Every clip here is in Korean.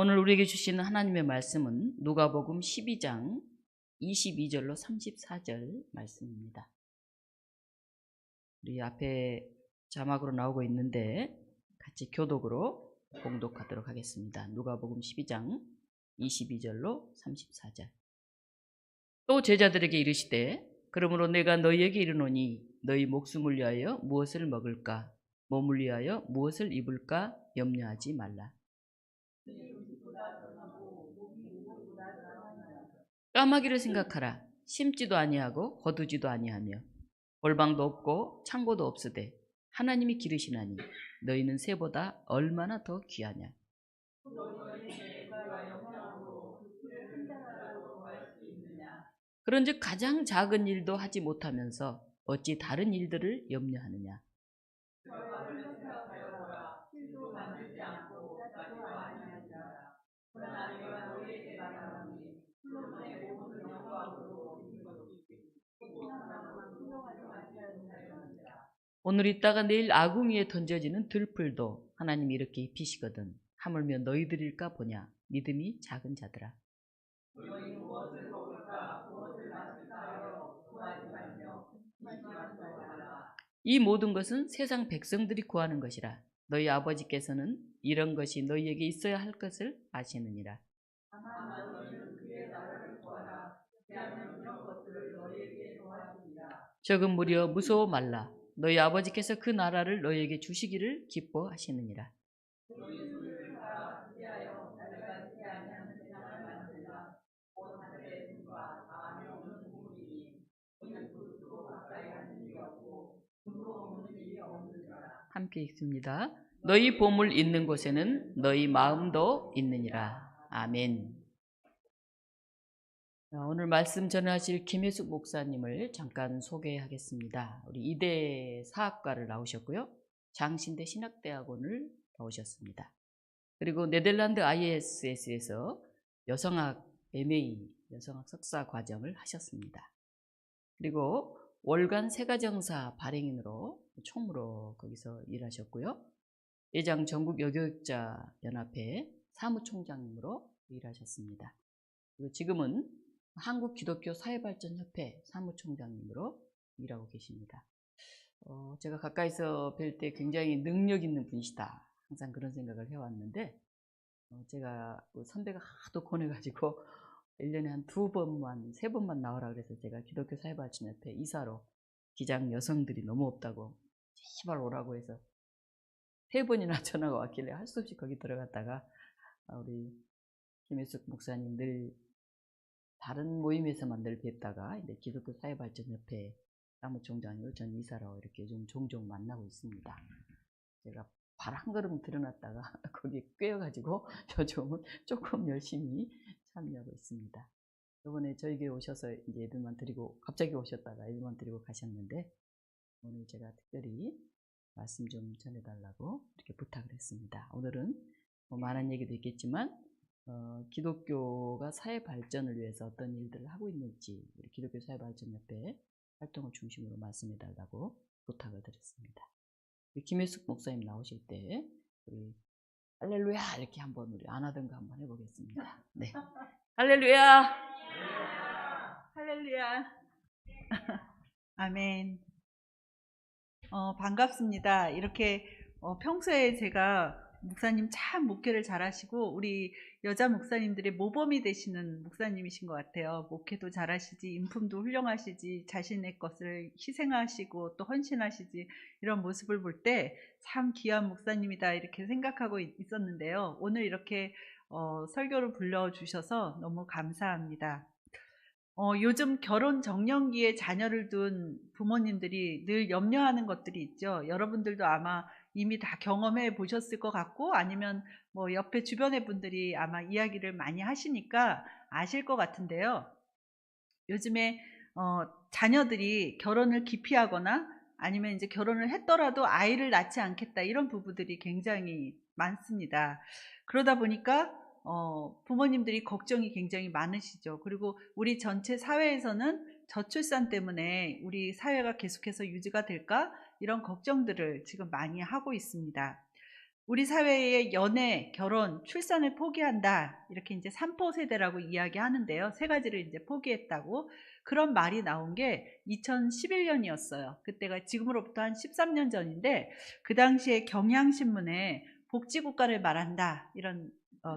오늘 우리에게 주시는 하나님의 말씀은 누가복음 12장 22절로 34절 말씀입니다. 우리 앞에 자막으로 나오고 있는데 같이 교독으로 봉독하도록 하겠습니다. 누가복음 12장 22절로 34절. 또 제자들에게 이르시되 그러므로 내가 너희에게 이르노니 너희 목숨을 위하여 무엇을 먹을까 몸을 위하여 무엇을 입을까 염려하지 말라. 까마귀를 생각하라. 심지도 아니하고 거두지도 아니하며 골방도 없고 창고도 없으되 하나님이 기르시나니 너희는 새보다 얼마나 더 귀하냐. 그런즉 가장 작은 일도 하지 못하면서 어찌 다른 일들을 염려하느냐. 오늘 있다가 내일 아궁이에 던져지는 들풀도 하나님이 이렇게 입히시거든 하물며 너희들일까 보냐. 믿음이 작은 자들아. 이 모든 것은 세상 백성들이 구하는 것이라. 너희 아버지께서는 이런 것이 너희에게 있어야 할 것을 아시느니라. 적은 무려 무서워 말라. 너희 아버지께서 그 나라를 너희에게 주시기를 기뻐하시느니라. 함께 읽습니다. 너희 보물 있는 곳에는 너희 마음도 있느니라. 아멘. 오늘 말씀 전하실 김혜숙 목사님을 잠깐 소개하겠습니다. 우리 이대 사학과를 나오셨고요. 장신대 신학대학원을 나오셨습니다. 그리고 네덜란드 ISS에서 여성학 MA, 여성학 석사 과정을 하셨습니다. 그리고 월간 세가정사 발행인으로 총무로 거기서 일하셨고요. 예장 전국 여교육자 연합회 사무총장으로 일하셨습니다. 그리고 지금은 한국 기독교 사회발전협회 사무총장님으로 일하고 계십니다. 제가 가까이서 뵐 때 굉장히 능력 있는 분이시다. 항상 그런 생각을 해왔는데 제가 선배가 하도 권해가지고 1년에 한 2번만, 3번만 나오라 그래서 제가 기독교 사회발전협회 이사로 기장 여성들이 너무 없다고 제발 오라고 해서 3번이나 전화가 왔길래 할 수 없이 거기 들어갔다가 우리 김혜숙 목사님 늘 다른 모임에서만 늘 뵙다가 이제 기독교 사회발전협회 사무총장으로 전 이사로 이렇게 좀 종종 만나고 있습니다. 제가 발 한 걸음 들어놨다가 거기에 꿰어가지고 요즘은 조금 열심히 참여하고 있습니다. 이번에 저희 교회 오셔서 이제 애들만 드리고 갑자기 오셨다가 애들만 드리고 가셨는데 오늘 제가 특별히 말씀 좀 전해달라고 이렇게 부탁을 했습니다. 오늘은 뭐 많은 얘기도 있겠지만 기독교가 사회 발전을 위해서 어떤 일들을 하고 있는지 우리 기독교 사회발전협회 활동을 중심으로 말씀해달라고 부탁을 드렸습니다. 김혜숙 목사님 나오실 때 우리 할렐루야 이렇게 한번 우리 안 하던 거 한번 해보겠습니다. 네, 할렐루야, 할렐루야. 아멘. 반갑습니다. 이렇게 평소에 제가 목사님 참 목회를 잘하시고 우리 여자 목사님들의 모범이 되시는 목사님이신 것 같아요. 목회도 잘하시지, 인품도 훌륭하시지, 자신의 것을 희생하시고 또 헌신하시지, 이런 모습을 볼 때 참 귀한 목사님이다 이렇게 생각하고 있었는데요. 오늘 이렇게 설교를 불러주셔서 너무 감사합니다. 요즘 결혼 정년기에 자녀를 둔 부모님들이 늘 염려하는 것들이 있죠. 여러분들도 아마 이미 다 경험해 보셨을 것 같고 아니면 뭐 옆에 주변의 분들이 아마 이야기를 많이 하시니까 아실 것 같은데요. 요즘에 자녀들이 결혼을 기피하거나 아니면 이제 결혼을 했더라도 아이를 낳지 않겠다 이런 부부들이 굉장히 많습니다. 그러다 보니까 부모님들이 걱정이 굉장히 많으시죠. 그리고 우리 전체 사회에서는 저출산 때문에 우리 사회가 계속해서 유지가 될까 이런 걱정들을 지금 많이 하고 있습니다. 우리 사회의 연애, 결혼, 출산을 포기한다. 이렇게 이제 3포 세대라고 이야기하는데요. 세 가지를 이제 포기했다고. 그런 말이 나온 게 2011년이었어요. 그때가 지금으로부터 한 13년 전인데, 그 당시에 경향신문에 복지국가를 말한다. 이런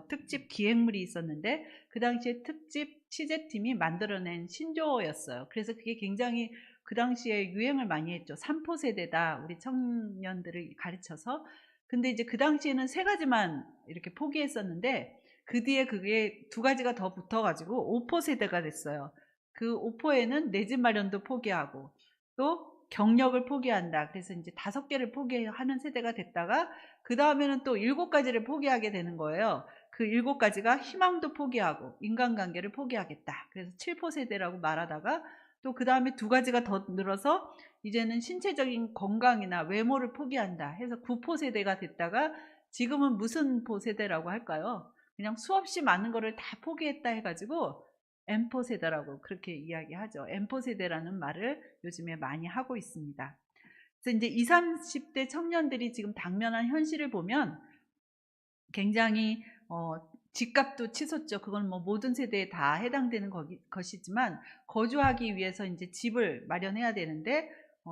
특집 기획물이 있었는데, 그 당시에 특집 취재팀이 만들어낸 신조어였어요. 그래서 그게 굉장히 그 당시에 유행을 많이 했죠. 3포 세대다. 우리 청년들을 가르쳐서. 근데 이제 그 당시에는 세 가지만 이렇게 포기했었는데, 그 뒤에 그게 두 가지가 더 붙어가지고 5포 세대가 됐어요. 그 5포에는 내 집 마련도 포기하고 또 경력을 포기한다. 그래서 이제 5개를 포기하는 세대가 됐다가 그 다음에는 또 7가지를 포기하게 되는 거예요. 그 7가지가 희망도 포기하고 인간관계를 포기하겠다. 그래서 7포 세대라고 말하다가 또 그 다음에 2가지가 더 늘어서 이제는 신체적인 건강이나 외모를 포기한다 해서 9포 세대가 됐다가 지금은 무슨 포 세대라고 할까요? 그냥 수없이 많은 거를 다 포기했다 해가지고 M포 세대라고 그렇게 이야기하죠. M포 세대라는 말을 요즘에 많이 하고 있습니다. 그래서 이제 20, 30대 청년들이 지금 당면한 현실을 보면 굉장히 집값도 치솟죠. 그건 뭐 모든 세대에 다 해당되는 것이지만 거주하기 위해서 이제 집을 마련해야 되는데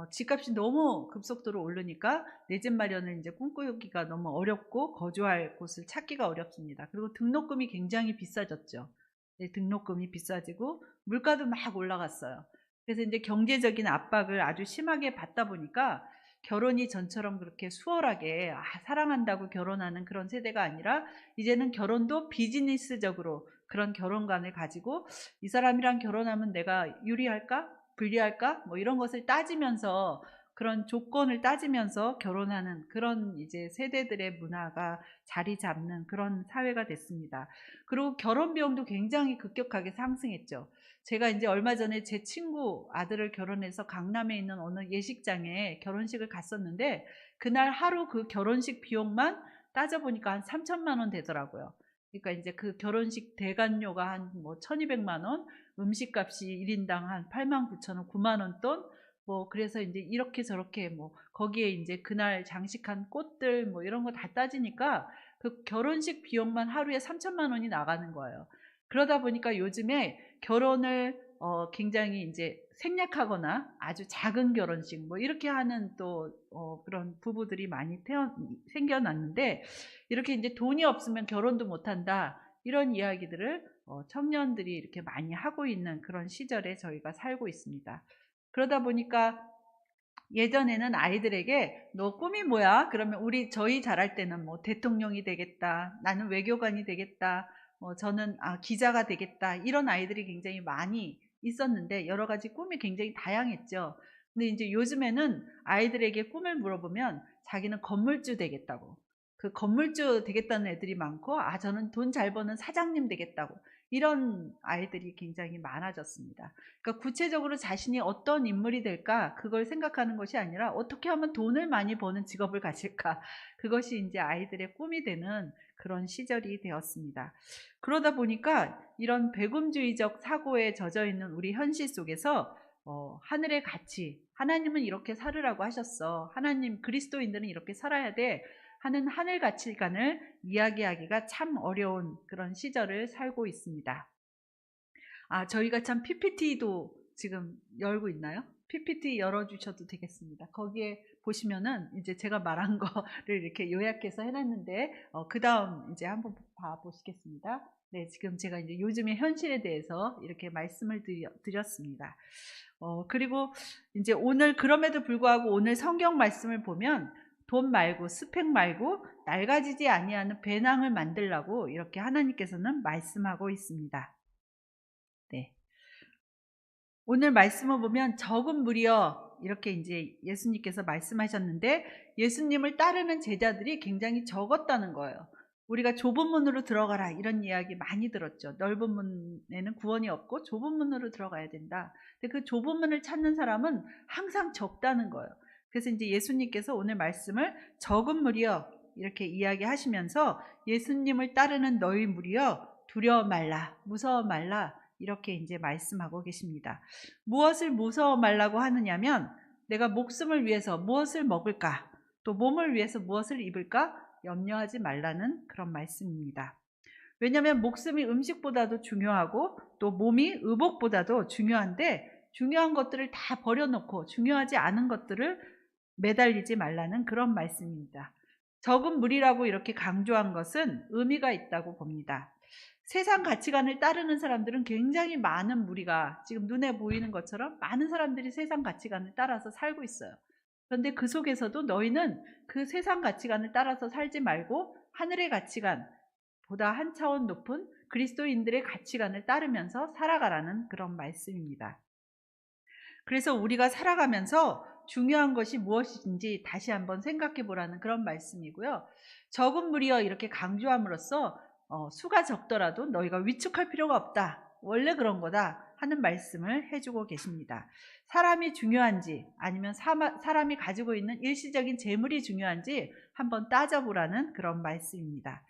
집값이 너무 급속도로 오르니까 내 집 마련을 이제 꿈꾸기가 너무 어렵고 거주할 곳을 찾기가 어렵습니다. 그리고 등록금이 굉장히 비싸졌죠. 네, 등록금이 비싸지고 물가도 막 올라갔어요. 그래서 이제 경제적인 압박을 아주 심하게 받다 보니까 결혼이 전처럼 그렇게 수월하게 사랑한다고 결혼하는 그런 세대가 아니라 이제는 결혼도 비즈니스적으로 그런 결혼관을 가지고 이 사람이랑 결혼하면 내가 유리할까? 불리할까? 뭐 이런 것을 따지면서 그런 조건을 따지면서 결혼하는 그런 이제 세대들의 문화가 자리 잡는 그런 사회가 됐습니다. 그리고 결혼 비용도 굉장히 급격하게 상승했죠. 제가 이제 얼마 전에 제 친구 아들을 결혼해서 강남에 있는 어느 예식장에 결혼식을 갔었는데 그날 하루 그 결혼식 비용만 따져보니까 한 3천만 원 되더라고요. 그러니까 이제 그 결혼식 대관료가 한 뭐 1,200만 원, 음식값이 1인당 한 8만 9천 원, 9만 원 돈, 뭐 그래서 이제 이렇게 저렇게 뭐 거기에 이제 그날 장식한 꽃들 뭐 이런 거 다 따지니까 그 결혼식 비용만 하루에 3천만 원이 나가는 거예요. 그러다 보니까 요즘에 결혼을 굉장히 이제 생략하거나 아주 작은 결혼식 뭐 이렇게 하는 또 그런 부부들이 많이 생겨났는데 이렇게 이제 돈이 없으면 결혼도 못한다 이런 이야기들을 청년들이 이렇게 많이 하고 있는 그런 시절에 저희가 살고 있습니다. 그러다 보니까 예전에는 아이들에게 너 꿈이 뭐야? 그러면 저희 자랄 때는 뭐 대통령이 되겠다, 나는 외교관이 되겠다, 저는 기자가 되겠다 이런 아이들이 굉장히 많이 있었는데 여러 가지 꿈이 굉장히 다양했죠. 근데 이제 요즘에는 아이들에게 꿈을 물어보면 자기는 건물주 되겠다고, 그 건물주 되겠다는 애들이 많고 저는 돈 잘 버는 사장님 되겠다고 이런 아이들이 굉장히 많아졌습니다. 그러니까 구체적으로 자신이 어떤 인물이 될까 그걸 생각하는 것이 아니라 어떻게 하면 돈을 많이 버는 직업을 가질까 그것이 이제 아이들의 꿈이 되는 그런 시절이 되었습니다. 그러다 보니까 이런 배금주의적 사고에 젖어 있는 우리 현실 속에서 하늘의 가치, 하나님은 이렇게 살으라고 하셨어, 하나님 그리스도인들은 이렇게 살아야 돼 하는 하늘 가치관을 이야기하기가 참 어려운 그런 시절을 살고 있습니다. 저희가 참 PPT도 지금 열고 있나요? PPT 열어주셔도 되겠습니다. 거기에 보시면은 이제 제가 말한 거를 이렇게 요약해서 해놨는데, 그 다음 이제 한번 봐보시겠습니다. 네, 지금 제가 이제 요즘의 현실에 대해서 이렇게 말씀을 드렸습니다. 그리고 이제 오늘 그럼에도 불구하고 오늘 성경 말씀을 보면 돈 말고 스펙 말고 낡아지지 아니하는 배낭을 만들라고 이렇게 하나님께서는 말씀하고 있습니다. 네. 오늘 말씀을 보면 적은 무리여 이렇게 이제 예수님께서 말씀하셨는데 예수님을 따르는 제자들이 굉장히 적었다는 거예요. 우리가 좁은 문으로 들어가라 이런 이야기 많이 들었죠. 넓은 문에는 구원이 없고 좁은 문으로 들어가야 된다. 근데 그 좁은 문을 찾는 사람은 항상 적다는 거예요. 그래서 이제 예수님께서 오늘 말씀을 적은 무리여 이렇게 이야기하시면서 예수님을 따르는 너희 무리여 두려워 말라, 무서워 말라 이렇게 이제 말씀하고 계십니다. 무엇을 무서워 말라고 하느냐면 내가 목숨을 위해서 무엇을 먹을까, 또 몸을 위해서 무엇을 입을까, 염려하지 말라는 그런 말씀입니다. 왜냐하면 목숨이 음식보다도 중요하고 또 몸이 의복보다도 중요한데 중요한 것들을 다 버려놓고 중요하지 않은 것들을 매달리지 말라는 그런 말씀입니다. 적은 무리라고 이렇게 강조한 것은 의미가 있다고 봅니다. 세상 가치관을 따르는 사람들은 굉장히 많은 무리가 지금 눈에 보이는 것처럼 많은 사람들이 세상 가치관을 따라서 살고 있어요. 그런데 그 속에서도 너희는 그 세상 가치관을 따라서 살지 말고 하늘의 가치관, 보다 한 차원 높은 그리스도인들의 가치관을 따르면서 살아가라는 그런 말씀입니다. 그래서 우리가 살아가면서 중요한 것이 무엇인지 다시 한번 생각해 보라는 그런 말씀이고요. 적은 무리여 이렇게 강조함으로써 수가 적더라도 너희가 위축할 필요가 없다. 원래 그런 거다 하는 말씀을 해주고 계십니다. 사람이 중요한지 아니면 사람이 가지고 있는 일시적인 재물이 중요한지 한번 따져보라는 그런 말씀입니다.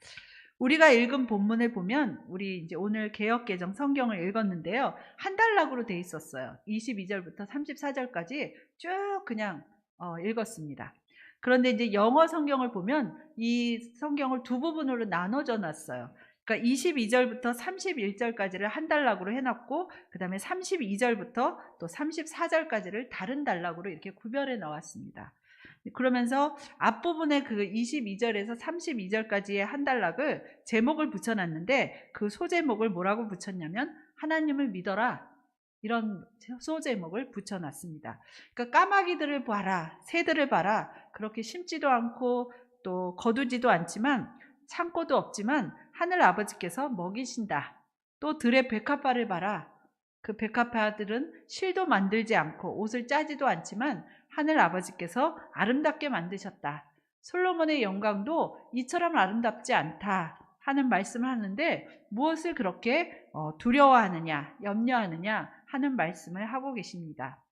우리가 읽은 본문을 보면 우리 이제 오늘 개역개정 성경을 읽었는데요. 한 단락으로 돼 있었어요. 22절부터 34절까지 쭉 그냥 읽었습니다. 그런데 이제 영어 성경을 보면 이 성경을 두 부분으로 나눠져 놨어요. 그러니까 22절부터 31절까지를 한 단락으로 해놨고 그 다음에 32절부터 또 34절까지를 다른 단락으로 이렇게 구별해 나왔습니다. 그러면서 앞부분에 그 22절에서 32절까지의 한 단락을 제목을 붙여놨는데 그 소제목을 뭐라고 붙였냐면 하나님을 믿어라, 이런 소제목을 붙여놨습니다. 그러니까 까마귀들을 봐라, 새들을 봐라, 그렇게 심지도 않고 또 거두지도 않지만 창고도 없지만 하늘 아버지께서 먹이신다. 또 들의 백합화를 봐라. 그 백합화들은 실도 만들지 않고 옷을 짜지도 않지만 하늘 아버지께서 아름답게 만드셨다. 솔로몬의 영광도 이처럼 아름답지 않다 하는 말씀을 하는데 무엇을 그렇게 두려워하느냐, 염려하느냐 하는 말씀을 하고 계십니다.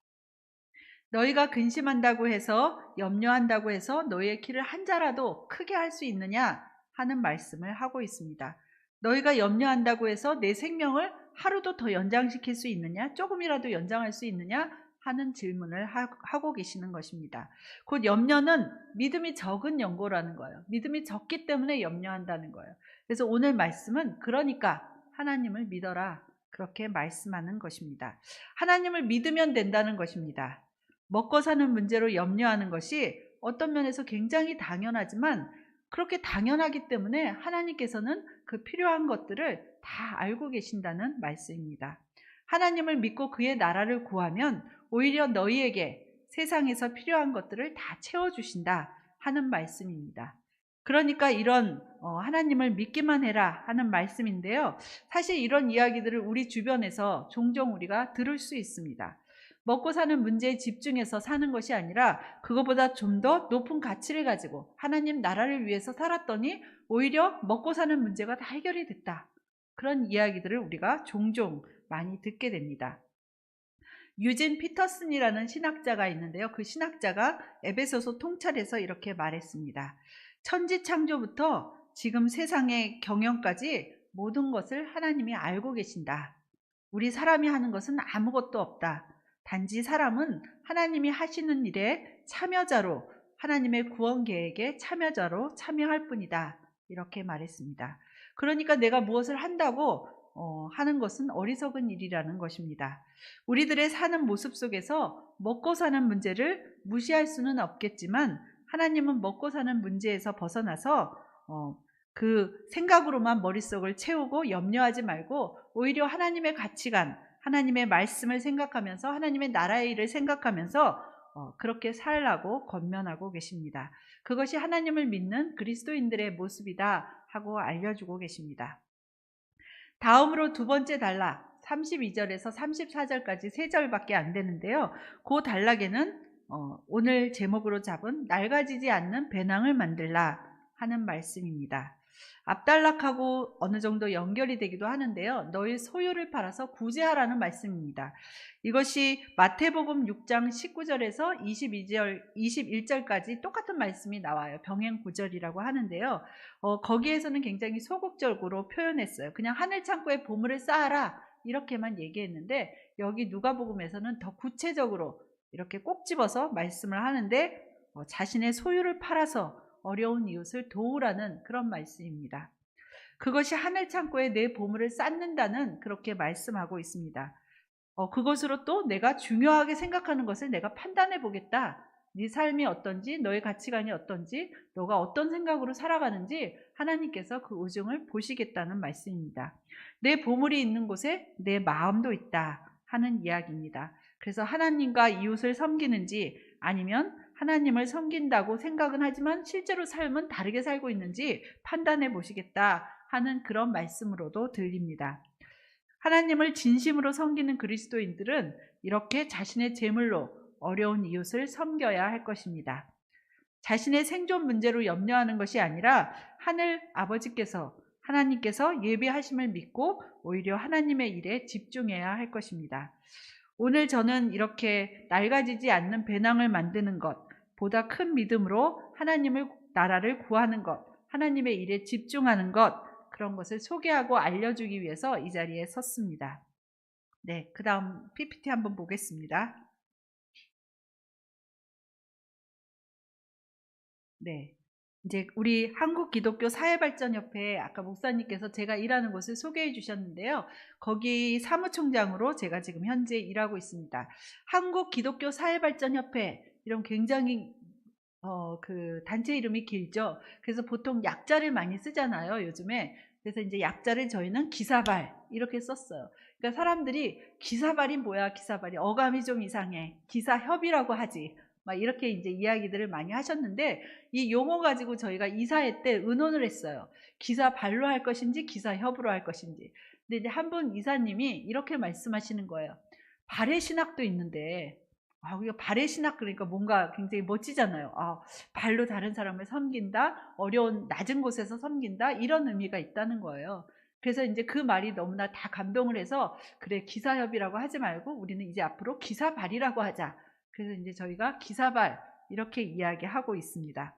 너희가 근심한다고 해서, 염려한다고 해서 너희의 키를 한 자라도 크게 할 수 있느냐 하는 말씀을 하고 있습니다. 너희가 염려한다고 해서 내 생명을 하루도 더 연장시킬 수 있느냐, 조금이라도 연장할 수 있느냐 하는 질문을 하고 계시는 것입니다. 곧 염려는 믿음이 적은 연고라는 거예요. 믿음이 적기 때문에 염려한다는 거예요. 그래서 오늘 말씀은 그러니까 하나님을 믿어라, 그렇게 말씀하는 것입니다. 하나님을 믿으면 된다는 것입니다. 먹고 사는 문제로 염려하는 것이 어떤 면에서 굉장히 당연하지만 그렇게 당연하기 때문에 하나님께서는 그 필요한 것들을 다 알고 계신다는 말씀입니다. 하나님을 믿고 그의 나라를 구하면 오히려 너희에게 세상에서 필요한 것들을 다 채워주신다 하는 말씀입니다. 그러니까 이런 하나님을 믿기만 해라 하는 말씀인데요. 사실 이런 이야기들을 우리 주변에서 종종 우리가 들을 수 있습니다. 먹고 사는 문제에 집중해서 사는 것이 아니라 그것보다 좀 더 높은 가치를 가지고 하나님 나라를 위해서 살았더니 오히려 먹고 사는 문제가 다 해결이 됐다. 그런 이야기들을 우리가 종종 많이 듣게 됩니다. 유진 피터슨이라는 신학자가 있는데요. 그 신학자가 에베소서 통찰에서 이렇게 말했습니다. 천지창조부터 지금 세상의 경영까지 모든 것을 하나님이 알고 계신다. 우리 사람이 하는 것은 아무것도 없다. 단지 사람은 하나님이 하시는 일에 참여자로, 하나님의 구원 계획에 참여자로 참여할 뿐이다. 이렇게 말했습니다. 그러니까 내가 무엇을 한다고 하는 것은 어리석은 일이라는 것입니다. 우리들의 사는 모습 속에서 먹고 사는 문제를 무시할 수는 없겠지만 하나님은 먹고 사는 문제에서 벗어나서 그 생각으로만 머릿속을 채우고 염려하지 말고 오히려 하나님의 가치관, 하나님의 말씀을 생각하면서 하나님의 나라의 일을 생각하면서 그렇게 살라고 권면하고 계십니다. 그것이 하나님을 믿는 그리스도인들의 모습이다 하고 알려주고 계십니다. 다음으로 두 번째 단락 32절에서 34절까지 3절밖에 안 되는데요. 그 단락에는 오늘 제목으로 잡은 낡아지지 않는 배낭을 만들라 하는 말씀입니다. 앞단락하고 어느 정도 연결이 되기도 하는데요. 너희 소유를 팔아서 구제하라는 말씀입니다. 이것이 마태복음 6장 19절에서 21절까지 똑같은 말씀이 나와요. 병행 구절이라고 하는데요. 거기에서는 굉장히 소극적으로 표현했어요. 그냥 하늘 창고에 보물을 쌓아라 이렇게만 얘기했는데 여기 누가복음에서는 더 구체적으로 이렇게 꼭 집어서 말씀을 하는데 자신의 소유를 팔아서 어려운 이웃을 도우라는 그런 말씀입니다. 그것이 하늘 창고에 내 보물을 쌓는다는 그렇게 말씀하고 있습니다. 그것으로 또 내가 중요하게 생각하는 것을 내가 판단해 보겠다. 네 삶이 어떤지, 너의 가치관이 어떤지, 너가 어떤 생각으로 살아가는지 하나님께서 그 우중을 보시겠다는 말씀입니다. 내 보물이 있는 곳에 내 마음도 있다 하는 이야기입니다. 그래서 하나님과 이웃을 섬기는지 아니면 하나님을 섬긴다고 생각은 하지만 실제로 삶은 다르게 살고 있는지 판단해 보시겠다 하는 그런 말씀으로도 들립니다. 하나님을 진심으로 섬기는 그리스도인들은 이렇게 자신의 재물로 어려운 이웃을 섬겨야 할 것입니다. 자신의 생존 문제로 염려하는 것이 아니라 하늘 아버지께서 하나님께서 예비하심을 믿고 오히려 하나님의 일에 집중해야 할 것입니다. 오늘 저는 이렇게 낡아지지 않는 배낭을 만드는 것, 보다 큰 믿음으로 하나님의 나라를 구하는 것, 하나님의 일에 집중하는 것, 그런 것을 소개하고 알려주기 위해서 이 자리에 섰습니다. 네, 그 다음 PPT 한번 보겠습니다. 네. 이제 우리 한국기독교사회발전협회 아까 목사님께서 제가 일하는 곳을 소개해 주셨는데요. 거기 사무총장으로 제가 지금 현재 일하고 있습니다. 한국기독교사회발전협회 이런 굉장히 그 단체 이름이 길죠. 그래서 보통 약자를 많이 쓰잖아요, 요즘에. 그래서 이제 약자를 저희는 기사발 이렇게 썼어요. 그러니까 사람들이 기사발이 뭐야, 기사발이 어감이 좀 이상해. 기사협이라고 하지. 막 이렇게 이제 이야기들을 많이 하셨는데 이 용어 가지고 저희가 이사회 때 의논을 했어요. 기사발로 할 것인지 기사협으로 할 것인지. 근데 이제 한 분 이사님이 이렇게 말씀하시는 거예요. 발의 신학도 있는데 이거 발의 신학 그러니까 뭔가 굉장히 멋지잖아요. 발로 다른 사람을 섬긴다, 어려운 낮은 곳에서 섬긴다 이런 의미가 있다는 거예요. 그래서 이제 그 말이 너무나 다 감동을 해서 그래 기사협이라고 하지 말고 우리는 이제 앞으로 기사발이라고 하자. 그래서 이제 저희가 기사발 이렇게 이야기하고 있습니다.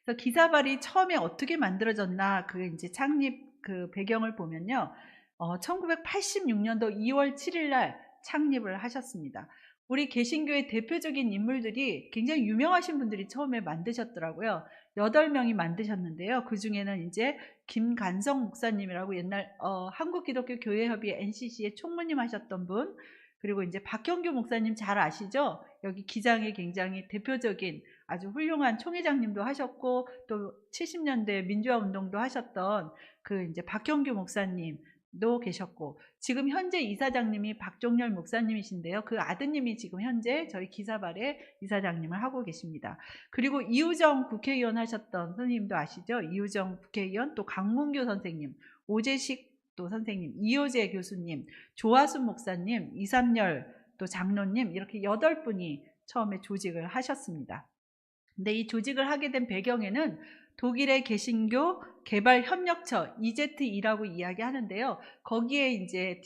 그래서 기사발이 처음에 어떻게 만들어졌나 그 이제 창립 그 배경을 보면요. 1986년도 2월 7일 날 창립을 하셨습니다. 우리 개신교의 대표적인 인물들이 굉장히 유명하신 분들이 처음에 만드셨더라고요. 8명이 만드셨는데요. 그 중에는 이제 김간성 목사님이라고 옛날 한국기독교교회협의 NCC의 총무님 하셨던 분, 그리고 이제 박형규 목사님 잘 아시죠? 여기 기장에 굉장히 대표적인 아주 훌륭한 총회장님도 하셨고 또 70년대 민주화 운동도 하셨던 그 이제 박형규 목사님도 계셨고 지금 현재 이사장님이 박종렬 목사님이신데요. 그 아드님이 지금 현재 저희 기사발의 이사장님을 하고 계십니다. 그리고 이우정 국회의원 하셨던 선생님도 아시죠? 이우정 국회의원 또 강문교 선생님, 오재식 또 선생님, 이효재 교수님, 조하순 목사님, 이삼열 또 장로님 이렇게 8분이 처음에 조직을 하셨습니다. 근데 이 조직을 하게 된 배경에는 독일의 개신교 개발협력처 EZE라고 이야기하는데요. 거기에 이제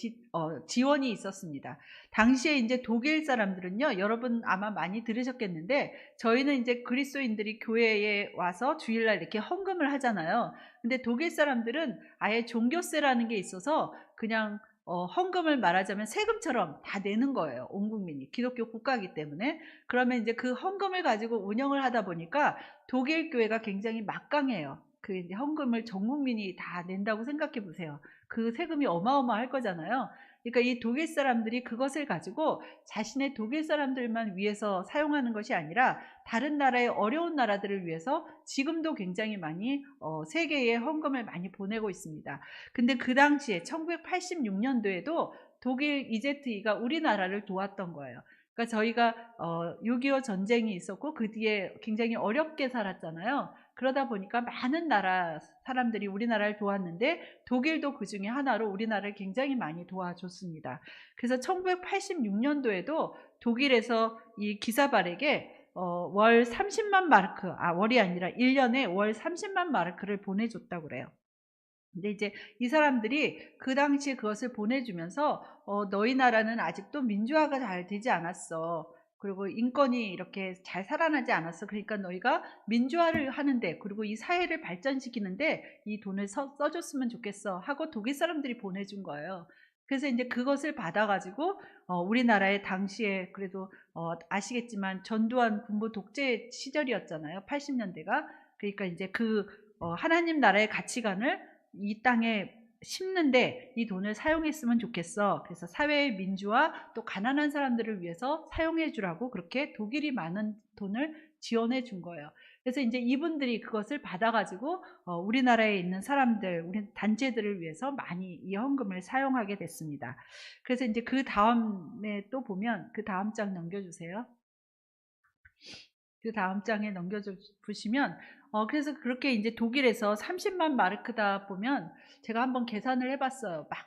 지원이 있었습니다. 당시에 이제 독일 사람들은요, 여러분 아마 많이 들으셨겠는데, 저희는 이제 그리스도인들이 교회에 와서 주일날 이렇게 헌금을 하잖아요. 근데 독일 사람들은 아예 종교세라는 게 있어서 그냥 헌금을 말하자면 세금처럼 다 내는 거예요. 온 국민이. 기독교 국가이기 때문에. 그러면 이제 그 헌금을 가지고 운영을 하다 보니까 독일 교회가 굉장히 막강해요. 그 이제 헌금을 전 국민이 다 낸다고 생각해 보세요. 그 세금이 어마어마할 거잖아요. 그러니까 이 독일 사람들이 그것을 가지고 자신의 독일 사람들만 위해서 사용하는 것이 아니라 다른 나라의 어려운 나라들을 위해서 지금도 굉장히 많이 세계에 헌금을 많이 보내고 있습니다. 근데 그 당시에 1986년도에도 독일 EZE가 우리나라를 도왔던 거예요. 그러니까 저희가 6.25 전쟁이 있었고 그 뒤에 굉장히 어렵게 살았잖아요. 그러다 보니까 많은 나라 사람들이 우리나라를 도왔는데 독일도 그 중에 하나로 우리나라를 굉장히 많이 도와줬습니다. 그래서 1986년도에도 독일에서 이 기사발에게 월 30만 마르크, 월이 아니라 1년에 월 30만 마르크를 보내줬다고 그래요. 근데 이제 이 사람들이 그 당시에 그것을 보내주면서 너희 나라는 아직도 민주화가 잘 되지 않았어. 그리고 인권이 이렇게 잘 살아나지 않았어. 그러니까 너희가 민주화를 하는데 그리고 이 사회를 발전시키는데 이 돈을 써줬으면 좋겠어 하고 독일 사람들이 보내준 거예요. 그래서 이제 그것을 받아가지고 우리나라의 당시에 그래도 아시겠지만 전두환 군부 독재 시절이었잖아요. 80년대가. 그러니까 이제 하나님 나라의 가치관을 이 땅에 심는데 이 돈을 사용했으면 좋겠어. 그래서 사회의 민주화 또 가난한 사람들을 위해서 사용해 주라고 그렇게 독일이 많은 돈을 지원해 준 거예요. 그래서 이제 이분들이 그것을 받아가지고 우리나라에 있는 사람들, 우리 단체들을 위해서 많이 이 헌금을 사용하게 됐습니다. 그래서 이제 그 다음에 또 보면 그 다음 장 넘겨주세요. 그 다음 장에 보시면 그래서 그렇게 이제 독일에서 30만 마르크다 보면 제가 한번 계산을 해봤어요. 막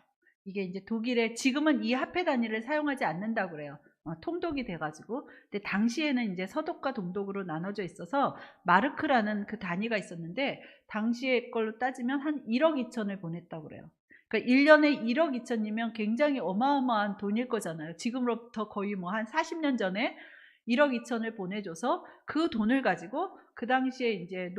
이게 이제 독일에 지금은 이 화폐 단위를 사용하지 않는다고 그래요. 통독이 돼가지고. 근데 당시에는 이제 서독과 동독으로 나눠져 있어서 마르크라는 그 단위가 있었는데 당시의 걸로 따지면 한 1억 2천을 보냈다고 그래요. 그러니까 1년에 1억 2천이면 굉장히 어마어마한 돈일 거잖아요. 지금으로부터 거의 뭐 한 40년 전에 1억 2천을 보내줘서 그 돈을 가지고 그 당시에 이제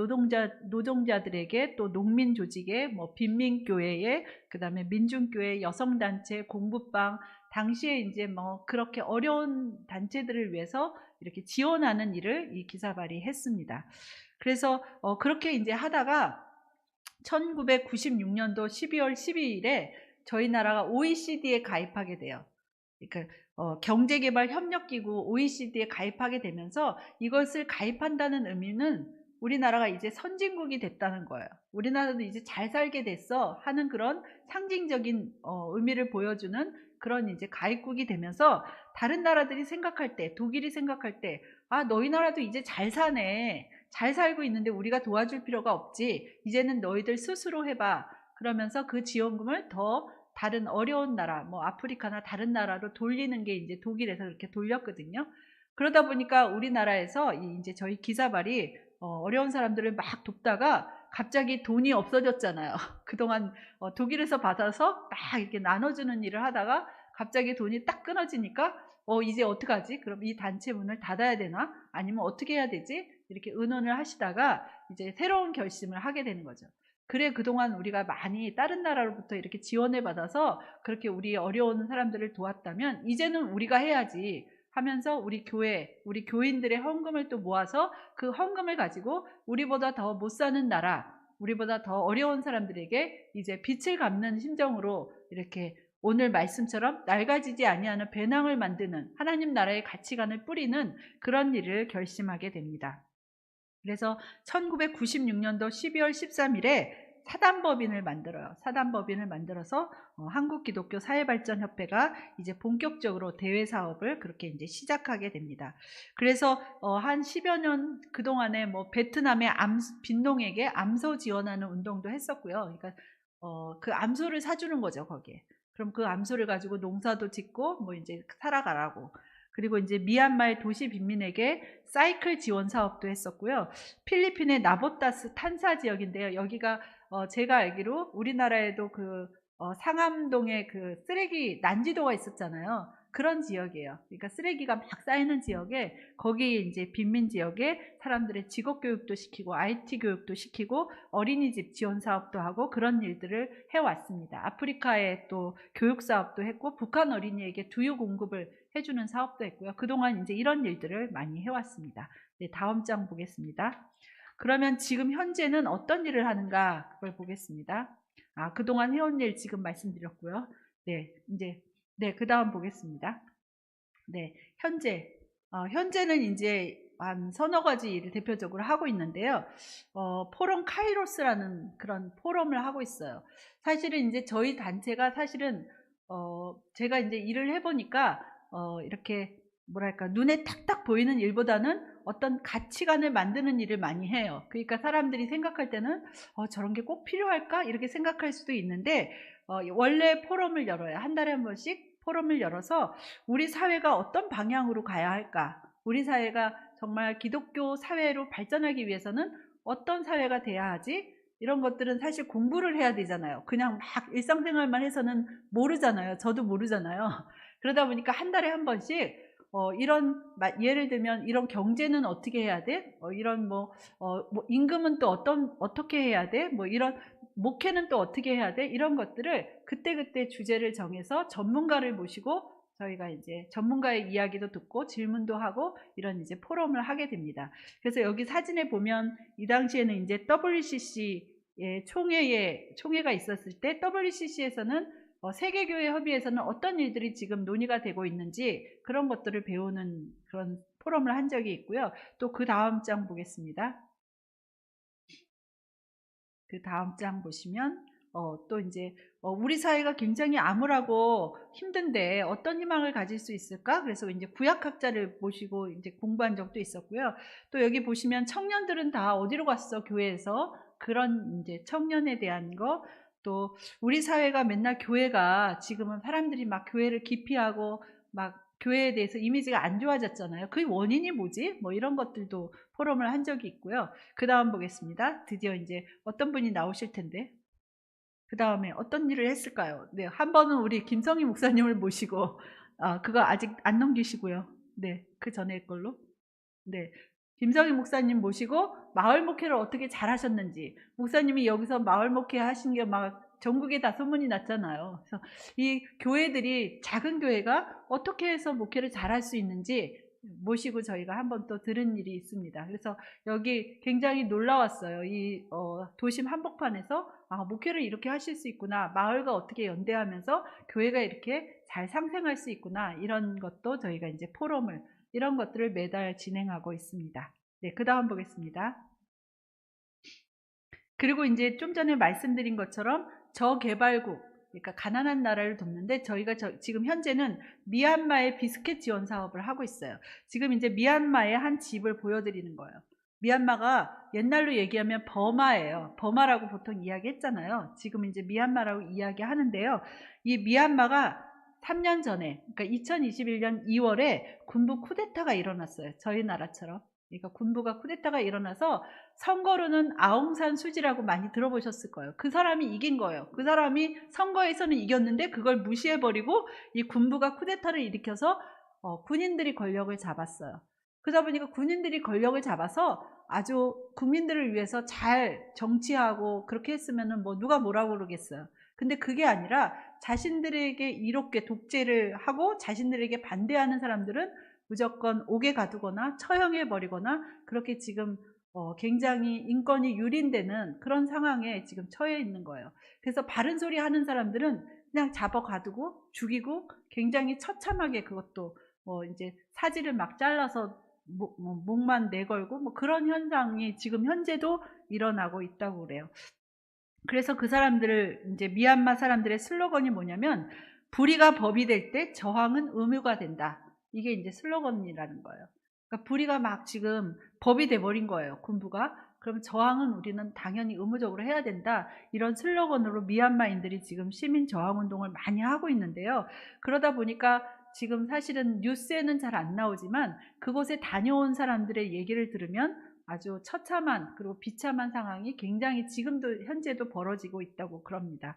노동자들에게 또 농민 조직에 뭐 빈민교회에 그다음에 민중교회, 여성단체, 공부방 당시에 이제 뭐 그렇게 어려운 단체들을 위해서 이렇게 지원하는 일을 이 기사발이 했습니다. 그래서 그렇게 이제 하다가 1996년도 12월 12일에 저희 나라가 OECD에 가입하게 돼요. 그러니까 경제개발협력기구 OECD에 가입하게 되면서 이것을 가입한다는 의미는 우리나라가 이제 선진국이 됐다는 거예요. 우리나라도 이제 잘 살게 됐어 하는 그런 상징적인 의미를 보여주는 그런 이제 가입국이 되면서 다른 나라들이 생각할 때, 독일이 생각할 때, 아, 너희 나라도 이제 잘 사네. 잘 살고 있는데 우리가 도와줄 필요가 없지. 이제는 너희들 스스로 해봐. 그러면서 그 지원금을 더 다른 어려운 나라, 뭐 아프리카나 다른 나라로 돌리는 게 이제 독일에서 이렇게 돌렸거든요. 그러다 보니까 우리나라에서 이제 저희 기사발이 어려운 사람들을 막 돕다가 갑자기 돈이 없어졌잖아요. 그동안 독일에서 받아서 막 이렇게 나눠주는 일을 하다가 갑자기 돈이 딱 끊어지니까 이제 어떡하지? 그럼 이 단체 문을 닫아야 되나? 아니면 어떻게 해야 되지? 이렇게 의논을 하시다가 이제 새로운 결심을 하게 되는 거죠. 그래 그동안 우리가 많이 다른 나라로부터 이렇게 지원을 받아서 그렇게 우리 어려운 사람들을 도왔다면 이제는 우리가 해야지 하면서 우리 교회, 우리 교인들의 헌금을 또 모아서 그 헌금을 가지고 우리보다 더 못 사는 나라, 우리보다 더 어려운 사람들에게 이제 빚을 갚는 심정으로 이렇게 오늘 말씀처럼 낡아지지 아니하는 배낭을 만드는 하나님 나라의 가치관을 뿌리는 그런 일을 결심하게 됩니다. 그래서 1996년도 12월 13일에 사단법인을 만들어요. 사단법인을 만들어서 한국기독교 사회발전협회가 이제 본격적으로 대외 사업을 그렇게 이제 시작하게 됩니다. 그래서 한 10여 년 그동안에 뭐 베트남의 빈농에게 암소 지원하는 운동도 했었고요. 그러니까 그 암소를 사주는 거죠, 거기에. 그럼 그 암소를 가지고 농사도 짓고 뭐 이제 살아가라고. 그리고 이제 미얀마의 도시 빈민에게 사이클 지원 사업도 했었고요. 필리핀의 나보타스 탄사 지역인데요. 여기가 제가 알기로 우리나라에도 상암동에 그 쓰레기 난지도가 있었잖아요. 그런 지역이에요. 그러니까 쓰레기가 막 쌓이는 지역에 거기 이제 빈민 지역에 사람들의 직업 교육도 시키고 IT 교육도 시키고 어린이집 지원 사업도 하고 그런 일들을 해왔습니다. 아프리카에 또 교육 사업도 했고 북한 어린이에게 두유 공급을 해주는 사업도 했고요. 그동안 이제 이런 일들을 많이 해왔습니다. 네, 다음 장 보겠습니다. 그러면 지금 현재는 어떤 일을 하는가 그걸 보겠습니다. 그동안 해온 일 지금 말씀드렸고요. 네, 이제 그 다음 보겠습니다. 네, 현재는 이제 한 서너 가지 일을 대표적으로 하고 있는데요. 포럼 카이로스라는 그런 포럼을 하고 있어요. 사실은 이제 저희 단체가 사실은 제가 이제 일을 해보니까 이렇게 뭐랄까 눈에 탁탁 보이는 일보다는 어떤 가치관을 만드는 일을 많이 해요. 그러니까 사람들이 생각할 때는 저런 게 꼭 필요할까? 이렇게 생각할 수도 있는데 원래 포럼을 열어요. 한 달에 한 번씩 포럼을 열어서 우리 사회가 어떤 방향으로 가야 할까? 우리 사회가 정말 기독교 사회로 발전하기 위해서는 어떤 사회가 돼야 하지? 이런 것들은 사실 공부를 해야 되잖아요. 그냥 막 일상생활만 해서는 모르잖아요. 저도 모르잖아요. 그러다 보니까 한 달에 한 번씩 이런 예를 들면 이런 경제는 어떻게 해야 돼? 이런 뭐 임금은 또 어떻게 해야 돼? 뭐 이런 목회는 또 어떻게 해야 돼? 이런 것들을 그때그때 주제를 정해서 전문가를 모시고 저희가 이제 전문가의 이야기도 듣고 질문도 하고 이런 이제 포럼을 하게 됩니다. 그래서 여기 사진에 보면 이 당시에는 이제 WCC의 총회가 있었을 때 WCC에서는 세계교회 협의회에서는 어떤 일들이 지금 논의가 되고 있는지 그런 것들을 배우는 그런 포럼을 한 적이 있고요. 또 그 다음 장 보겠습니다. 그 다음 장 보시면 또 이제 우리 사회가 굉장히 암울하고 힘든데 어떤 희망을 가질 수 있을까? 그래서 이제 구약학자를 모시고 이제 공부한 적도 있었고요. 또 여기 보시면 청년들은 다 어디로 갔어? 교회에서 그런 이제 청년에 대한 거. 또 우리 사회가 맨날 교회가 지금은 사람들이 막 교회를 기피하고 막 교회에 대해서 이미지가 안 좋아졌잖아요. 그 원인이 뭐지? 뭐 이런 것들도 포럼을 한 적이 있고요. 그 다음 보겠습니다. 드디어 이제 어떤 분이 나오실 텐데 그 다음에 어떤 일을 했을까요? 네, 한 번은 우리 김성희 목사님을 모시고 그거 아직 안 넘기시고요. 네, 그 전에 걸로. 네, 김성희 목사님 모시고 마을 목회를 어떻게 잘하셨는지 목사님이 여기서 마을 목회 하신 게 막 전국에 다 소문이 났잖아요. 그래서 이 교회들이 작은 교회가 어떻게 해서 목회를 잘할 수 있는지 모시고 저희가 한번 또 들은 일이 있습니다. 그래서 여기 굉장히 놀라웠어요. 이 도심 한복판에서 목회를 이렇게 하실 수 있구나. 마을과 어떻게 연대하면서 교회가 이렇게 잘 상생할 수 있구나. 이런 것도 저희가 이제 포럼을 이런 것들을 매달 진행하고 있습니다. 네, 그 다음 보겠습니다. 그리고 이제 좀 전에 말씀드린 것처럼 저개발국, 그러니까 가난한 나라를 돕는데 저희가 지금 현재는 미얀마의 비스켓 지원 사업을 하고 있어요. 지금 이제 미얀마의 한 집을 보여드리는 거예요. 미얀마가 옛날로 얘기하면 버마예요. 버마라고 보통 이야기했잖아요. 지금 이제 미얀마라고 이야기하는데요. 이 미얀마가 3년 전에, 그러니까 2021년 2월에 군부 쿠데타가 일어났어요. 저희 나라처럼. 그러니까 군부가 쿠데타가 일어나서 선거로는 아웅산 수지라고 많이 들어보셨을 거예요. 그 사람이 이긴 거예요. 그 사람이 선거에서는 이겼는데 그걸 무시해버리고 이 군부가 쿠데타를 일으켜서 군인들이 권력을 잡았어요. 그러다 보니까 군인들이 권력을 잡아서 아주 국민들을 위해서 잘 정치하고 그렇게 했으면 뭐 누가 뭐라고 그러겠어요. 근데 그게 아니라 자신들에게 이롭게 독재를 하고 자신들에게 반대하는 사람들은 무조건 옥에 가두거나 처형해버리거나 그렇게 지금 굉장히 인권이 유린되는 그런 상황에 지금 처해 있는 거예요. 그래서 바른 소리 하는 사람들은 그냥 잡아 가두고 죽이고 굉장히 처참하게 그것도 이제 사지를 막 잘라서 목만 내걸고 뭐 그런 현상이 지금 현재도 일어나고 있다고 그래요. 그래서 그 사람들을 이제 미얀마 사람들의 슬로건이 뭐냐면 불의가 법이 될 때 저항은 의무가 된다. 이게 이제 슬로건이라는 거예요. 그러니까 불의가 막 지금 법이 돼버린 거예요. 군부가. 그러면 저항은 우리는 당연히 의무적으로 해야 된다. 이런 슬로건으로 미얀마인들이 지금 시민 저항 운동을 많이 하고 있는데요. 그러다 보니까 지금 사실은 뉴스에는 잘 안 나오지만 그곳에 다녀온 사람들의 얘기를 들으면 아주 처참한 그리고 비참한 상황이 굉장히 지금도 현재도 벌어지고 있다고 그럽니다.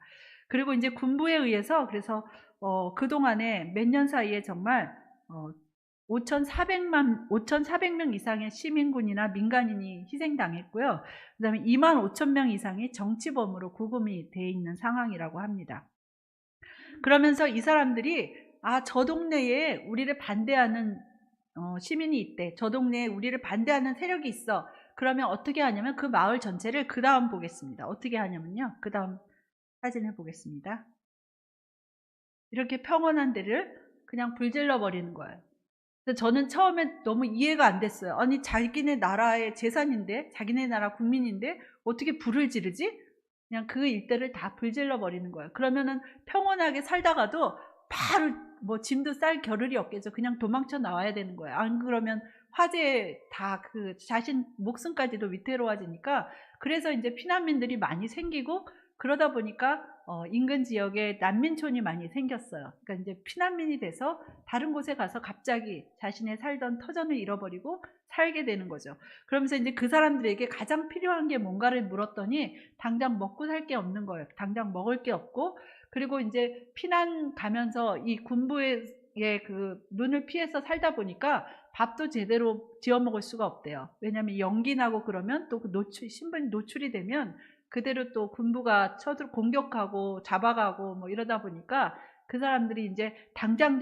그리고 이제 군부에 의해서 그래서 그동안에 몇 년 사이에 정말 5,400명 이상의 시민군이나 민간인이 희생당했고요. 그 다음에 25,000명 이상이 정치범으로 구금이 돼 있는 상황이라고 합니다. 그러면서 이 사람들이 저 동네에 우리를 반대하는 시민이 있대. 저 동네에 우리를 반대하는 세력이 있어. 그러면 어떻게 하냐면 그 마을 전체를 그 다음 보겠습니다. 어떻게 하냐면요. 그 다음 사진을 보겠습니다. 이렇게 평온한 데를 그냥 불질러 버리는 거예요. 그래서 저는 처음에 너무 이해가 안 됐어요. 아니 자기네 나라의 재산인데 자기네 나라 국민인데 어떻게 불을 지르지? 그냥 그 일대를 다 불질러 버리는 거예요. 그러면은 평온하게 살다가도 바로 뭐 짐도 쌀 겨를이 없겠죠. 그냥 도망쳐 나와야 되는 거예요. 안 그러면 화재에 다 그 자신 목숨까지도 위태로워지니까 그래서 이제 피난민들이 많이 생기고 그러다 보니까 인근 지역에 난민촌이 많이 생겼어요. 그러니까 이제 피난민이 돼서 다른 곳에 가서 갑자기 자신의 살던 터전을 잃어버리고 살게 되는 거죠. 그러면서 이제 그 사람들에게 가장 필요한 게 뭔가를 물었더니 당장 먹고 살 게 없는 거예요. 당장 먹을 게 없고 그리고 이제 피난 가면서 이 군부의 그 눈을 피해서 살다 보니까 밥도 제대로 지어 먹을 수가 없대요. 왜냐하면 연기 나고 그러면 또 그 신분이 노출이 되면 그대로 또 군부가 공격하고 잡아가고 뭐 이러다 보니까 그 사람들이 이제 당장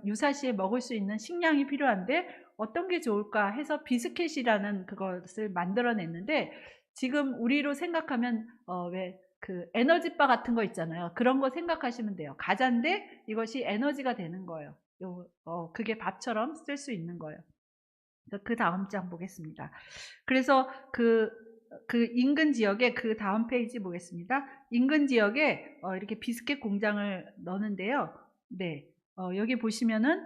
유사시에 먹을 수 있는 식량이 필요한데 어떤 게 좋을까 해서 비스켓이라는 그것을 만들어냈는데, 지금 우리로 생각하면 왜 그 에너지바 같은 거 있잖아요. 그런 거 생각하시면 돼요. 과자인데 이것이 에너지가 되는 거예요. 그게 밥처럼 쓸 수 있는 거예요. 그 다음 장 보겠습니다. 그래서 그 인근 지역에, 그 다음 페이지 보겠습니다. 인근 지역에 이렇게 비스켓 공장을 넣는데요. 네, 여기 보시면은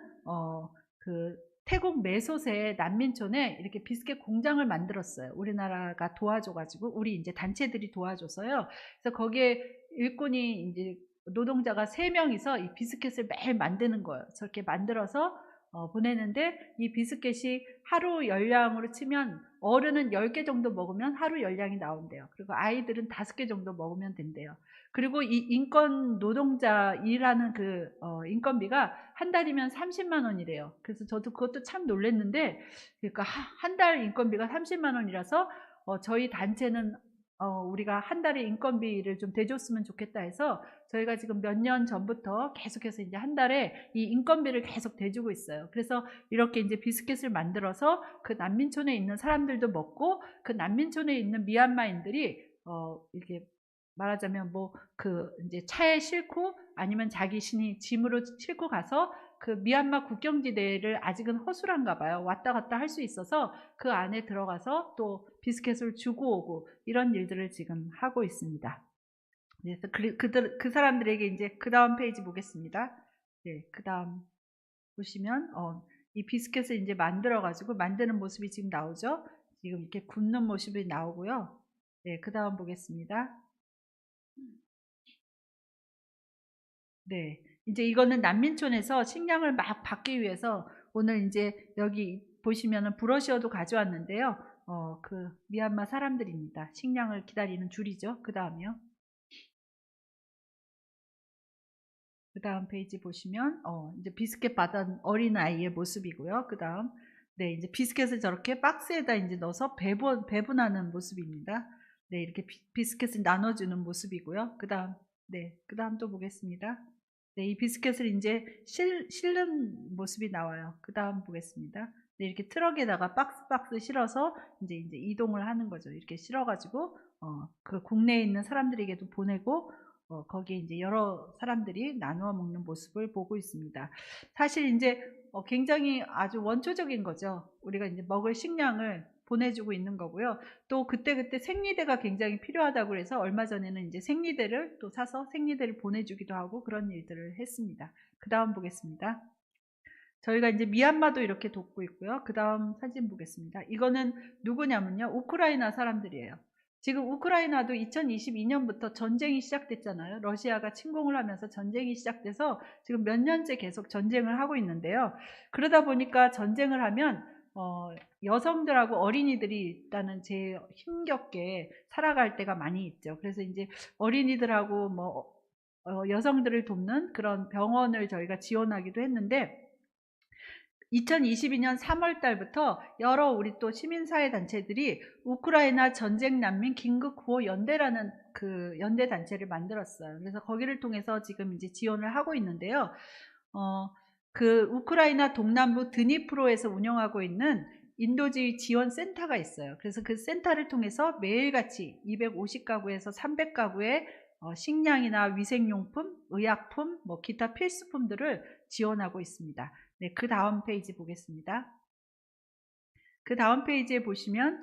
그 태국 메소세 난민촌에 이렇게 비스켓 공장을 만들었어요. 우리나라가 도와줘가지고, 우리 이제 단체들이 도와줘서요. 그래서 거기에 일꾼이 이제 노동자가 3명이서 이 비스켓을 매일 만드는 거예요. 저렇게 만들어서 보내는데, 이 비스켓이 하루 열량으로 치면 어른은 10개 정도 먹으면 하루 열량이 나온대요. 그리고 아이들은 5개 정도 먹으면 된대요. 그리고 이 인건 노동자 일하는 그 인건비가 한 달이면 30만 원이래요. 그래서 저도 그것도 참 놀랐는데, 그러니까 한 달 인건비가 30만 원이라서 저희 단체는 우리가 한 달에 인건비를 좀 대줬으면 좋겠다 해서 저희가 지금 몇 년 전부터 계속해서 이제 한 달에 이 인건비를 계속 대주고 있어요. 그래서 이렇게 이제 비스켓을 만들어서 그 난민촌에 있는 사람들도 먹고, 그 난민촌에 있는 미얀마인들이 이렇게 말하자면 뭐 그 이제 차에 싣고 아니면 자기 신이 짐으로 싣고 가서 그 미얀마 국경지대를 아직은 허술한가 봐요. 왔다 갔다 할 수 있어서 그 안에 들어가서 또 비스켓을 주고 오고 이런 일들을 지금 하고 있습니다. 그래서 그 사람들에게 이제 그 다음 페이지 보겠습니다. 네, 그 다음 보시면 이 비스켓을 이제 만들어가지고 만드는 모습이 지금 나오죠. 지금 이렇게 굽는 모습이 나오고요. 네, 그 다음 보겠습니다. 네, 이제 이거는 난민촌에서 식량을 막 받기 위해서 오늘 이제 여기 보시면은 브러셔도 가져왔는데요. 그 미얀마 사람들입니다. 식량을 기다리는 줄이죠. 그 다음이요. 그 다음 페이지 보시면 이제 비스켓 받은 어린 아이의 모습이고요. 그 다음, 네, 이제 비스켓을 저렇게 박스에다 이제 넣어서 배분하는 모습입니다. 네, 이렇게 비스켓을 나눠주는 모습이고요. 그 다음, 네, 그 다음 또 보겠습니다. 네, 이 비스켓을 이제 실는 모습이 나와요. 그 다음 보겠습니다. 네, 이렇게 트럭에다가 박스 실어서 이제 이동을 하는 거죠. 이렇게 실어가지고 그 국내에 있는 사람들에게도 보내고, 거기에 이제 여러 사람들이 나누어 먹는 모습을 보고 있습니다. 사실 이제 굉장히 아주 원초적인 거죠. 우리가 이제 먹을 식량을 보내주고 있는 거고요. 또 그때 생리대가 굉장히 필요하다고 해서 얼마 전에는 이제 생리대를 또 사서 생리대를 보내주기도 하고 그런 일들을 했습니다. 그 다음 보겠습니다. 저희가 이제 미얀마도 이렇게 돕고 있고요. 그 다음 사진 보겠습니다. 이거는 누구냐면요, 우크라이나 사람들이에요. 지금 우크라이나도 2022년부터 전쟁이 시작됐잖아요. 러시아가 침공을 하면서 전쟁이 시작돼서 지금 몇 년째 계속 전쟁을 하고 있는데요. 그러다 보니까 전쟁을 하면 여성들하고 어린이들이 일단은 제일 힘겹게 살아갈 때가 많이 있죠. 그래서 이제 어린이들하고 뭐 여성들을 돕는 그런 병원을 저희가 지원하기도 했는데, 2022년 3월 달부터 여러 우리 또 시민사회 단체들이 우크라이나 전쟁 난민 긴급 구호 연대라는 그 연대 단체를 만들었어요. 그래서 거기를 통해서 지금 이제 지원을 하고 있는데요. 그 우크라이나 동남부 드니프로에서 운영하고 있는 인도주의 지원 센터가 있어요. 그래서 그 센터를 통해서 매일같이 250가구에서 300가구의 식량이나 위생용품, 의약품, 뭐 기타 필수품들을 지원하고 있습니다. 네, 그 다음 페이지 보겠습니다. 그 다음 페이지에 보시면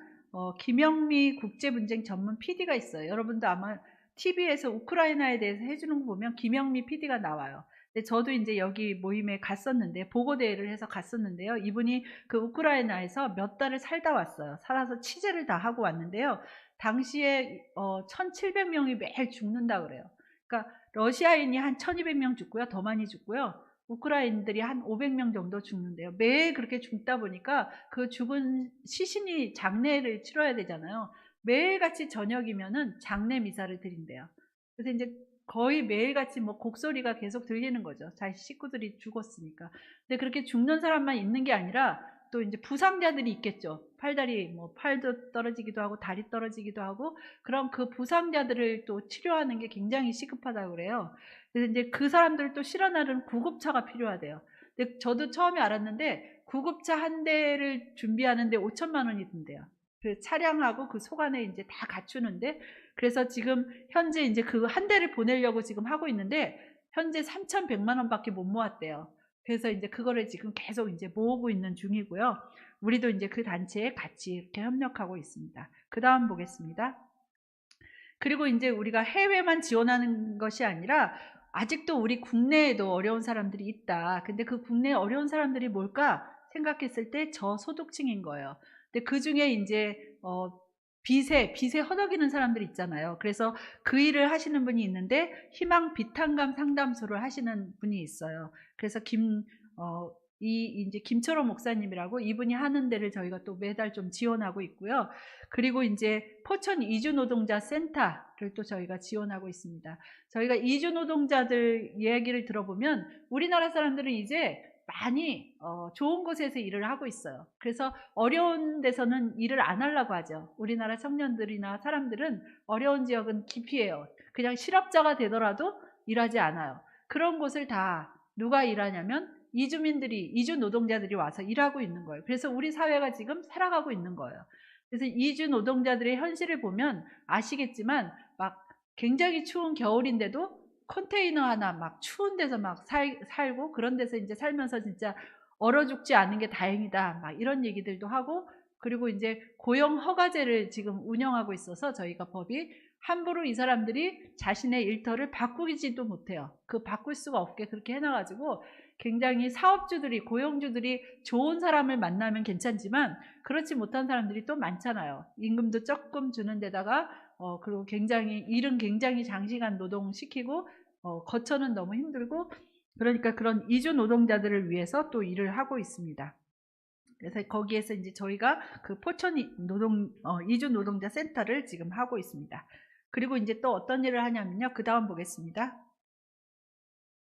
김영미 국제분쟁 전문 PD가 있어요. 여러분도 아마 TV에서 우크라이나에 대해서 해주는 거 보면 김영미 PD가 나와요. 근데 저도 이제 여기 모임에 갔었는데, 보고대회를 해서 갔었는데요. 이분이 그 우크라이나에서 몇 달을 살다 왔어요. 살아서 취재를 다 하고 왔는데요. 당시에 1,700명이 매일 죽는다 그래요. 그러니까 러시아인이 한 1,200명 죽고요. 더 많이 죽고요. 우크라이나인들이 한 500명 정도 죽는데요. 매일 그렇게 죽다 보니까 그 죽은 시신이 장례를 치러야 되잖아요. 매일같이 저녁이면은 장례 미사를 드린대요. 그래서 이제 거의 매일같이 뭐 곡소리가 계속 들리는 거죠. 자기 식구들이 죽었으니까. 근데 그렇게 죽는 사람만 있는 게 아니라 또 이제 부상자들이 있겠죠. 팔다리 뭐 팔도 떨어지기도 하고 다리 떨어지기도 하고 그럼 그 부상자들을 또 치료하는 게 굉장히 시급하다고 그래요. 그래서 이제 그 사람들을 또 실어나르는 구급차가 필요하대요. 근데 저도 처음에 알았는데 구급차 한 대를 준비하는데 5천만 원이 든대요. 그 차량하고 그 소관에 이제 다 갖추는데 그래서 지금 현재 이제 그 한 대를 보내려고 지금 하고 있는데 현재 3,100만 원밖에 못 모았대요. 그래서 이제 그거를 지금 계속 이제 모으고 있는 중이고요. 우리도 이제 그 단체에 같이 이렇게 협력하고 있습니다. 그 다음 보겠습니다. 그리고 이제 우리가 해외만 지원하는 것이 아니라 아직도 우리 국내에도 어려운 사람들이 있다. 근데 그 국내에 어려운 사람들이 뭘까 생각했을 때 저소득층인 거예요. 근데 그 중에 이제 빚에 허덕이는 사람들 있잖아요. 그래서 그 일을 하시는 분이 있는데 희망 비탄감 상담소를 하시는 분이 있어요. 그래서 이제 김철호 목사님이라고 이분이 하는 데를 저희가 또 매달 좀 지원하고 있고요. 그리고 이제 포천 이주노동자 센터를 또 저희가 지원하고 있습니다. 저희가 이주노동자들 이야기를 들어보면 우리나라 사람들은 이제 많이 좋은 곳에서 일을 하고 있어요. 그래서 어려운 데서는 일을 안 하려고 하죠. 우리나라 청년들이나 사람들은 어려운 지역은 기피해요. 그냥 실업자가 되더라도 일하지 않아요. 그런 곳을 다 누가 일하냐면 이주 노동자들이 와서 일하고 있는 거예요. 그래서 우리 사회가 지금 살아가고 있는 거예요. 그래서 이주 노동자들의 현실을 보면 아시겠지만 막 굉장히 추운 겨울인데도 컨테이너 하나 막 추운 데서 막 살고 그런 데서 이제 살면서 진짜 얼어 죽지 않은 게 다행이다. 막 이런 얘기들도 하고 그리고 이제 고용 허가제를 지금 운영하고 있어서 저희가 법이 함부로 이 사람들이 자신의 일터를 바꾸지도 못해요. 그 바꿀 수가 없게 그렇게 해놔가지고 굉장히 사업주들이 고용주들이 좋은 사람을 만나면 괜찮지만 그렇지 못한 사람들이 또 많잖아요. 임금도 조금 주는 데다가 그리고 일은 굉장히 장시간 노동시키고 거처는 너무 힘들고 그러니까 그런 이주 노동자들을 위해서 또 일을 하고 있습니다. 그래서 거기에서 이제 저희가 그 포천 이주 노동자 센터를 지금 하고 있습니다. 그리고 이제 또 어떤 일을 하냐면요. 그 다음 보겠습니다.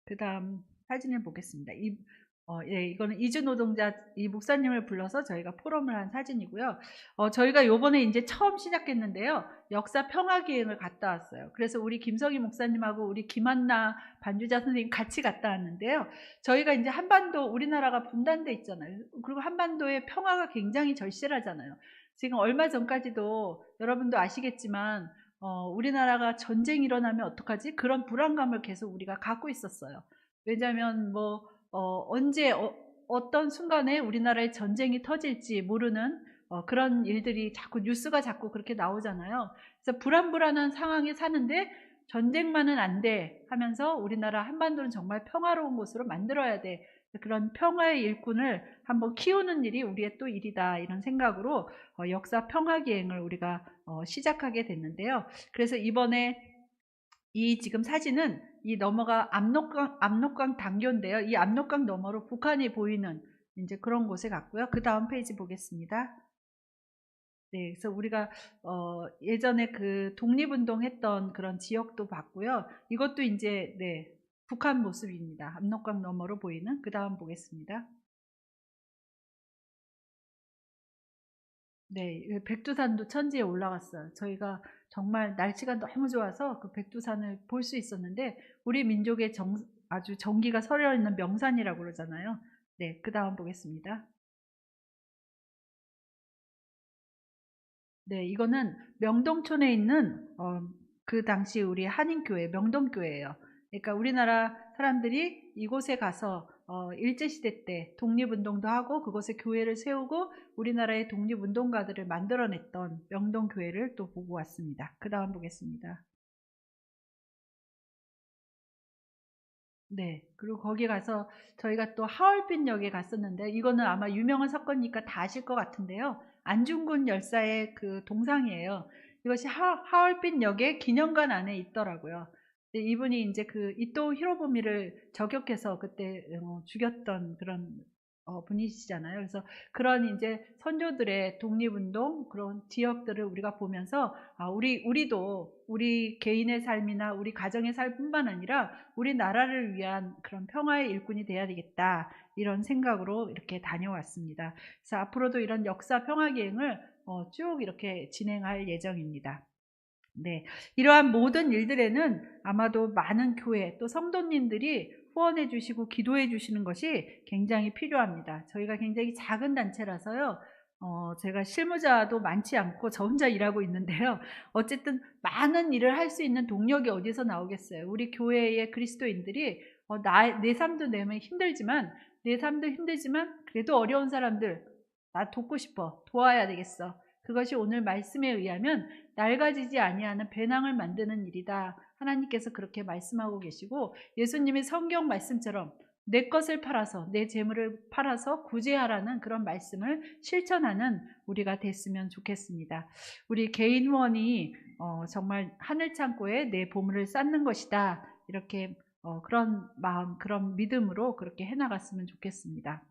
그 다음 사진을 보겠습니다. 이거는 이주 노동자 이 목사님을 불러서 저희가 포럼을 한 사진이고요. 저희가 요번에 이제 처음 시작했는데요. 역사 평화 기행을 갔다 왔어요. 그래서 우리 김성희 목사님하고 우리 김한나 반주자 선생님 같이 갔다 왔는데요. 저희가 이제 한반도 우리나라가 분단돼 있잖아요. 그리고 한반도의 평화가 굉장히 절실하잖아요. 지금 얼마 전까지도 여러분도 아시겠지만 우리나라가 전쟁이 일어나면 어떡하지? 그런 불안감을 계속 우리가 갖고 있었어요. 왜냐하면 언제 어떤 순간에 우리나라에 전쟁이 터질지 모르는 그런 일들이 뉴스가 자꾸 그렇게 나오잖아요. 그래서 불안한 상황에 사는데 전쟁만은 안 돼 하면서 우리나라 한반도는 정말 평화로운 곳으로 만들어야 돼. 그런 평화의 일꾼을 한번 키우는 일이 우리의 또 일이다 이런 생각으로 역사 평화 기행을 우리가 시작하게 됐는데요. 그래서 이번에 이 지금 사진은 이 너머가 압록강 단교인데요. 이 압록강 너머로 북한이 보이는 이제 그런 곳에 갔고요. 그 다음 페이지 보겠습니다. 네, 그래서 우리가 예전에 그 독립운동 했던 그런 지역도 봤고요. 이것도 이제 북한 모습입니다. 압록강 너머로 보이는. 그 다음 보겠습니다. 네, 백두산도 천지에 올라갔어요. 저희가 정말 날씨가 너무 좋아서 그 백두산을 볼 수 있었는데 우리 민족의 아주 정기가 서려 있는 명산이라고 그러잖아요. 네, 그 다음 보겠습니다. 네, 이거는 명동촌에 있는 그 당시 우리 한인교회 명동교회예요. 그러니까 우리나라 사람들이 이곳에 가서 일제시대 때 독립운동도 하고 그곳에 교회를 세우고 우리나라의 독립운동가들을 만들어냈던 명동교회를 또 보고 왔습니다. 그 다음 보겠습니다. 네, 그리고 거기 가서 저희가 또 하얼빈역에 갔었는데 이거는 아마 유명한 사건이니까 다 아실 것 같은데요. 안중근 열사의 그 동상이에요. 이것이 하얼빈역의 기념관 안에 있더라고요. 이분이 이제 그 이토 히로부미를 저격해서 그때 죽였던 그런 분이시잖아요. 그래서 그런 이제 선조들의 독립운동 그런 지역들을 우리가 보면서 우리도 우리 개인의 삶이나 우리 가정의 삶뿐만 아니라 우리 나라를 위한 그런 평화의 일꾼이 돼야 되겠다 이런 생각으로 이렇게 다녀왔습니다. 그래서 앞으로도 이런 역사 평화 기행을 쭉 이렇게 진행할 예정입니다. 네, 이러한 모든 일들에는 아마도 많은 교회 또 성도님들이 후원해 주시고 기도해 주시는 것이 굉장히 필요합니다. 저희가 굉장히 작은 단체라서요. 제가 실무자도 많지 않고 저 혼자 일하고 있는데요. 어쨌든 많은 일을 할 수 있는 동력이 어디서 나오겠어요. 우리 교회의 그리스도인들이 내 삶도 내면 힘들지만 내 삶도 힘들지만 그래도 어려운 사람들 나 돕고 싶어. 도와야 되겠어. 그것이 오늘 말씀에 의하면 낡아지지 아니하는 배낭을 만드는 일이다. 하나님께서 그렇게 말씀하고 계시고 예수님이 성경 말씀처럼 내 것을 팔아서 내 재물을 팔아서 구제하라는 그런 말씀을 실천하는 우리가 됐으면 좋겠습니다. 우리 개인 후원이 정말 하늘 창고에 내 보물을 쌓는 것이다. 이렇게 그런 마음, 그런 믿음으로 그렇게 해나갔으면 좋겠습니다.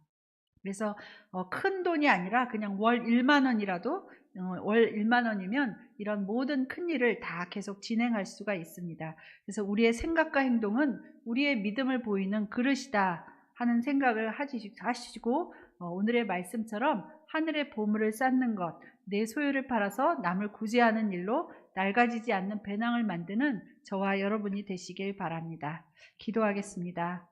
그래서 큰 돈이 아니라 그냥 월 1만 원이라도 월 1만 원이면 이런 모든 큰 일을 다 계속 진행할 수가 있습니다. 그래서 우리의 생각과 행동은 우리의 믿음을 보이는 그릇이다 하는 생각을 하시고 오늘의 말씀처럼 하늘의 보물을 쌓는 것, 내 소유를 팔아서 남을 구제하는 일로 낡아지지 않는 배낭을 만드는 저와 여러분이 되시길 바랍니다. 기도하겠습니다.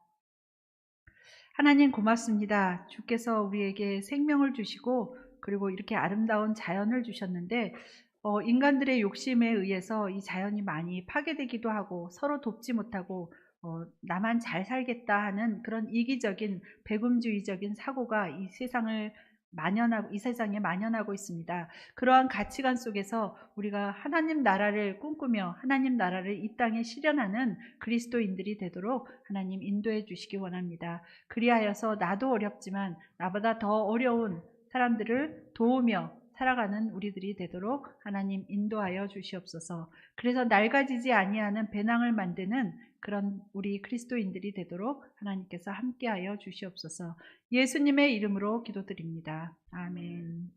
하나님 고맙습니다. 주께서 우리에게 생명을 주시고 그리고 이렇게 아름다운 자연을 주셨는데 인간들의 욕심에 의해서 이 자연이 많이 파괴되기도 하고 서로 돕지 못하고 나만 잘 살겠다 하는 그런 이기적인 배금주의적인 사고가 이 세상에 만연하고 있습니다. 그러한 가치관 속에서 우리가 하나님 나라를 꿈꾸며 하나님 나라를 이 땅에 실현하는 그리스도인들이 되도록 하나님 인도해 주시기 원합니다. 그리하여서 나도 어렵지만 나보다 더 어려운 사람들을 도우며 살아가는 우리들이 되도록 하나님 인도하여 주시옵소서. 그래서 낡아지지 아니하는 배낭을 만드는 그런 우리 그리스도인들이 되도록 하나님께서 함께하여 주시옵소서. 예수님의 이름으로 기도드립니다. 아멘.